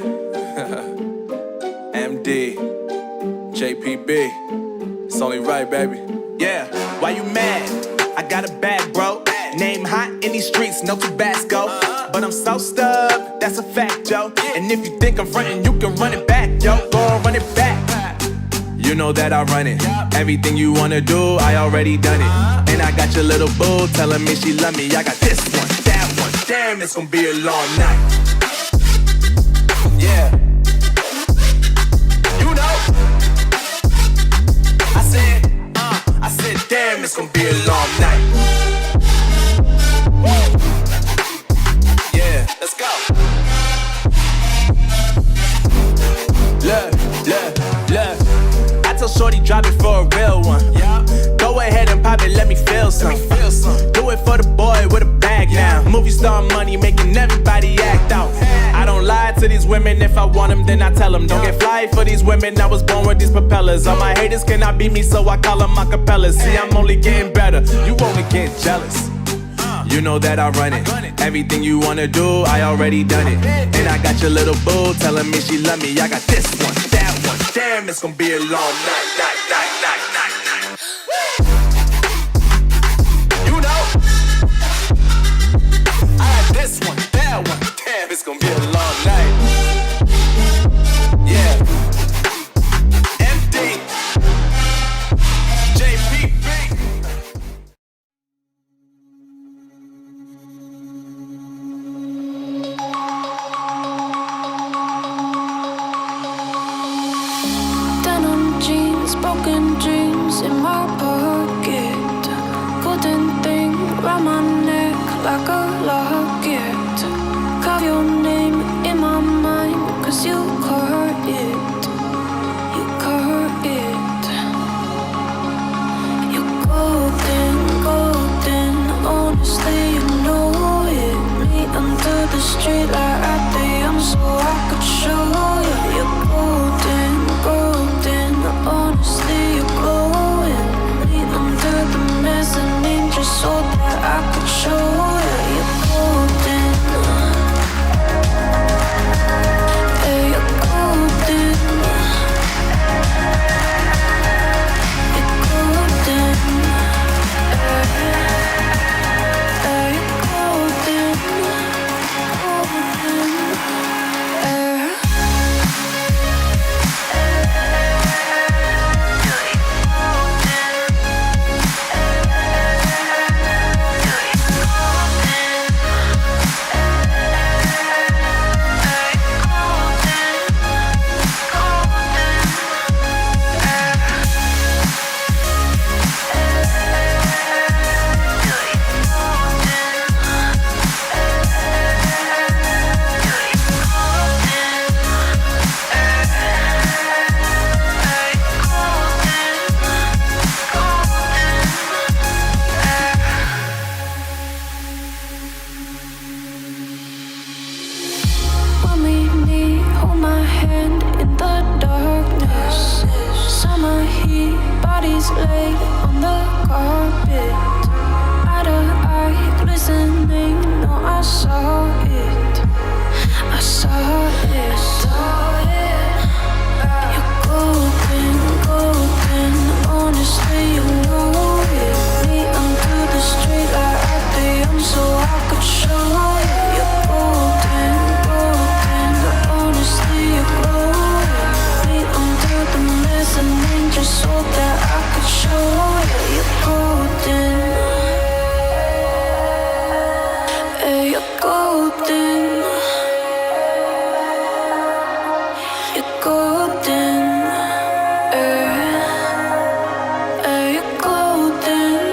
Yeah. MD. JPB. It's only right, baby. Yeah, why you mad? I got a bag, bro. Name hot in these streets, no Tabasco. But I'm so stubbed, that's a fact, yo. And if you think I'm frontin', you can run it back, yo. Go on, run it back. You know that I run it. Everything you wanna do, I already done it. And I got your little boo telling me she love me. I got this one, that one. Damn, it's gonna be a long night. Yeah. You know. I said, damn, it's gonna be a long night. Yeah, let's go. Look. I tell shorty drop it for a real one. Yeah. Go ahead and pop it, let me feel some. Do it for the boy with a bag now. Movie star money making everybody act out. I don't lie to these women, if I want them then I tell them. Don't get fly for these women, I was born with these propellers. All my haters cannot beat me, so I call them acapellas. See, I'm only getting better, you only get jealous. You know that I run it. Everything you wanna do, I already done it. And I got your little boo telling me she love me. I got this one, that one. Damn, it's gonna be a long night. You know, I got this one, that one. Damn, it's gonna be a long night. Yeah. MD. JPB. Broken dreams in my pocket. Golden thing round my neck like a locket. Carve your name in my mind, cause you caught it. You caught it. You're golden, honestly you know it. Meet under the street light at the young so I could show you. You're golden, honestly you're glowing. Meet under the mezzanine just so that I could show you. You're golden. Yeah, you're golden. You're golden. Yeah, you're golden.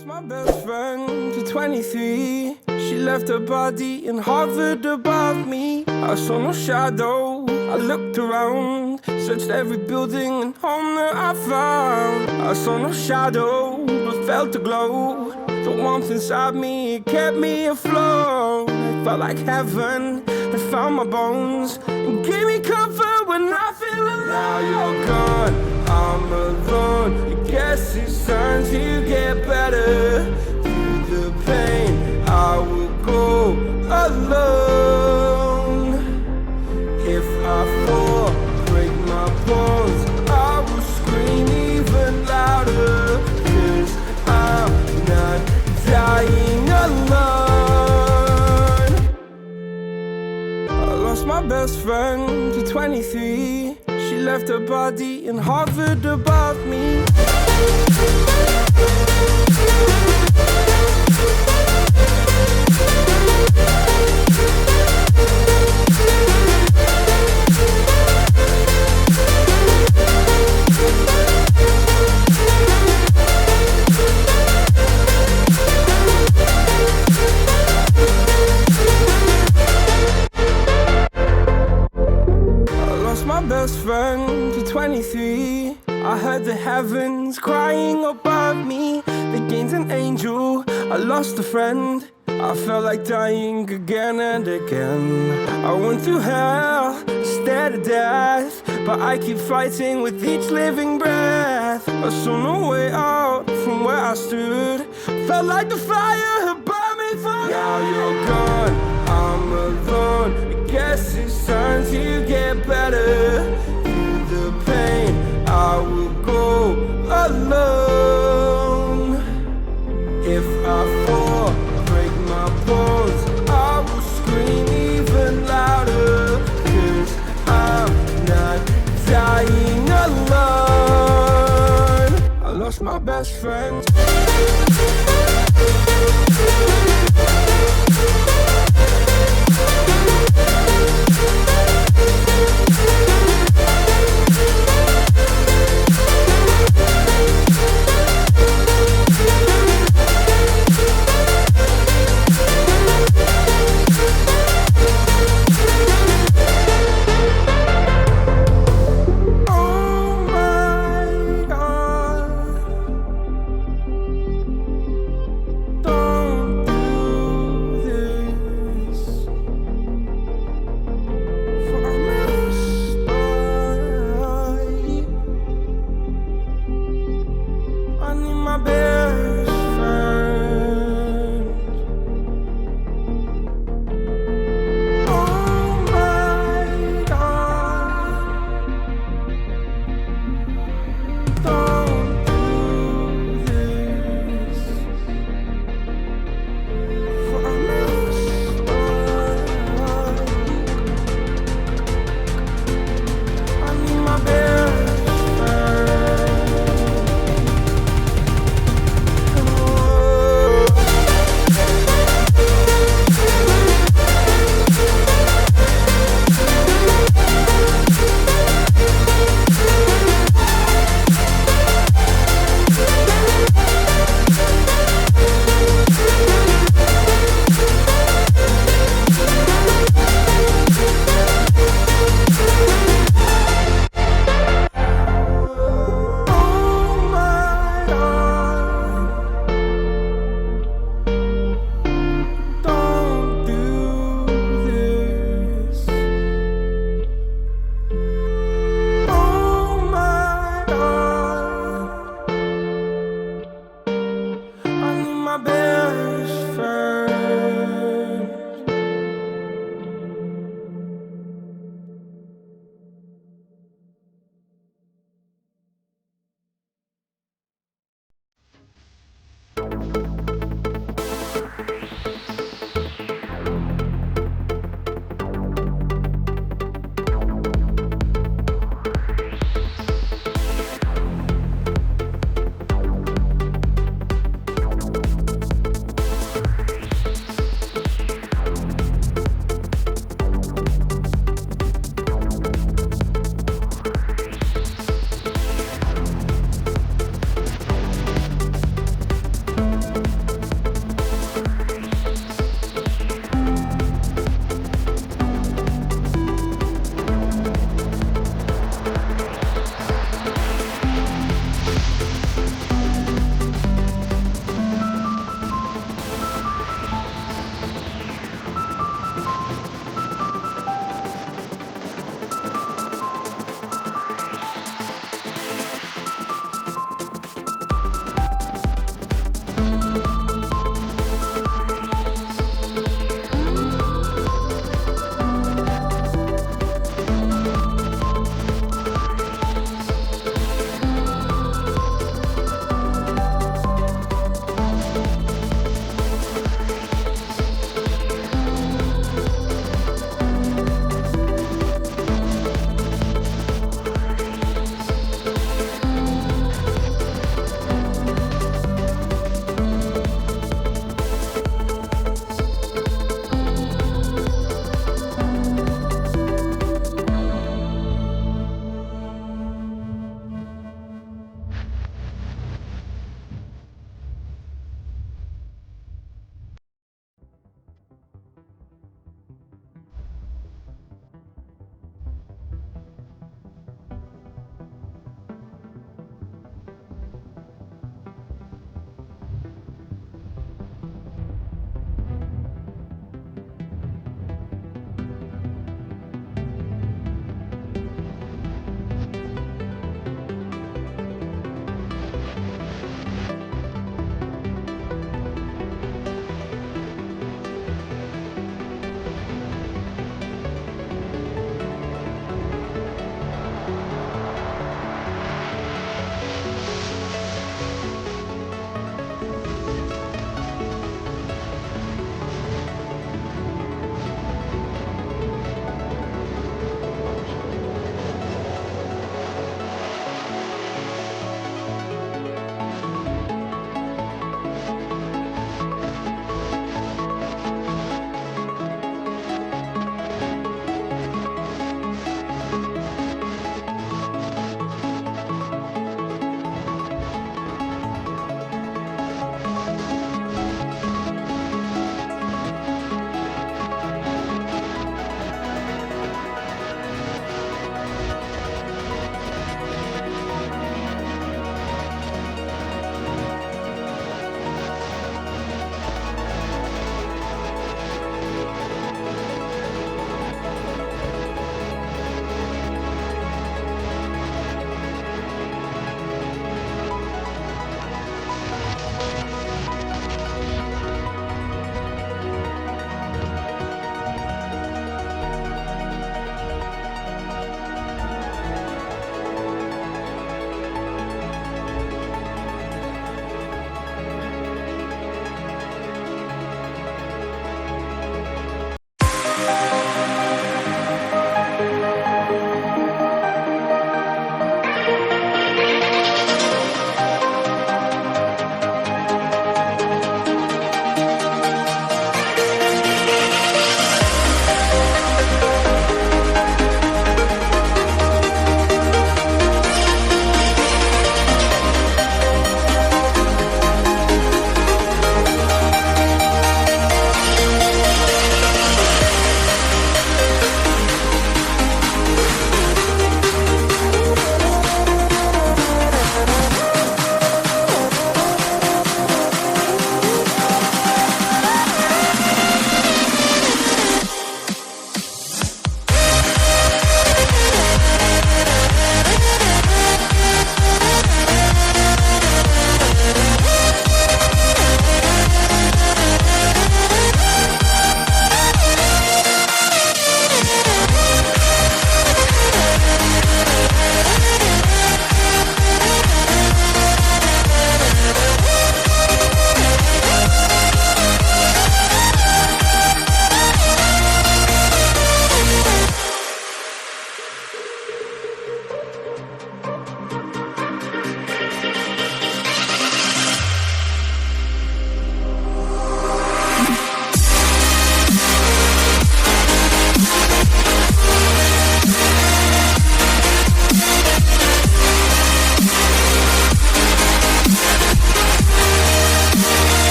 lost my best friend to 23. She left her body and hovered above me. I saw no shadow, I looked around, searched every building and home that I found. I saw no shadow, but felt a glow. The warmth inside me, it kept me afloat. It felt like heaven had found my bones and gave me comfort when I feel alone. Now you're gone, I'm alone. I guess it's time to get better. Through the pain, I will go alone. If I fall, break my bones, I will scream even louder. 'Cause I'm not dying alone. I lost my best friend to 23. She left her body and hovered above me. My best friend to 23. I heard the heavens crying above me. They gained an angel, I lost a friend. I felt like dying again and again. I went through hell, stared at death, but I keep fighting with each living breath. I saw no way out from where I stood. Felt like the fire had burned me through. Now you're gone, I'm alone. I guess it's time to get better. Through the pain, I will go alone. If I fall, break my bones, I will scream even louder. 'Cause I'm not dying alone. I lost my best friend.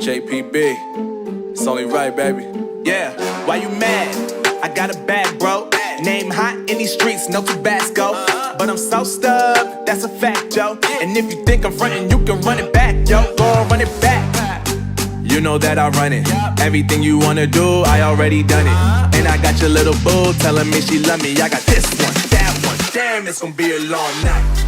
JPB, it's only right, baby. Yeah, why you mad? I got a bag, bro. Name hot in these streets, no Tabasco. But I'm so stubbed, that's a fact, yo. And if you think I'm frontin', you can run it back, yo. Go and run it back. You know that I run it. Everything you wanna do, I already done it. And I got your little boo telling me she love me. I got this one, that one. Damn, it's gonna be a long night.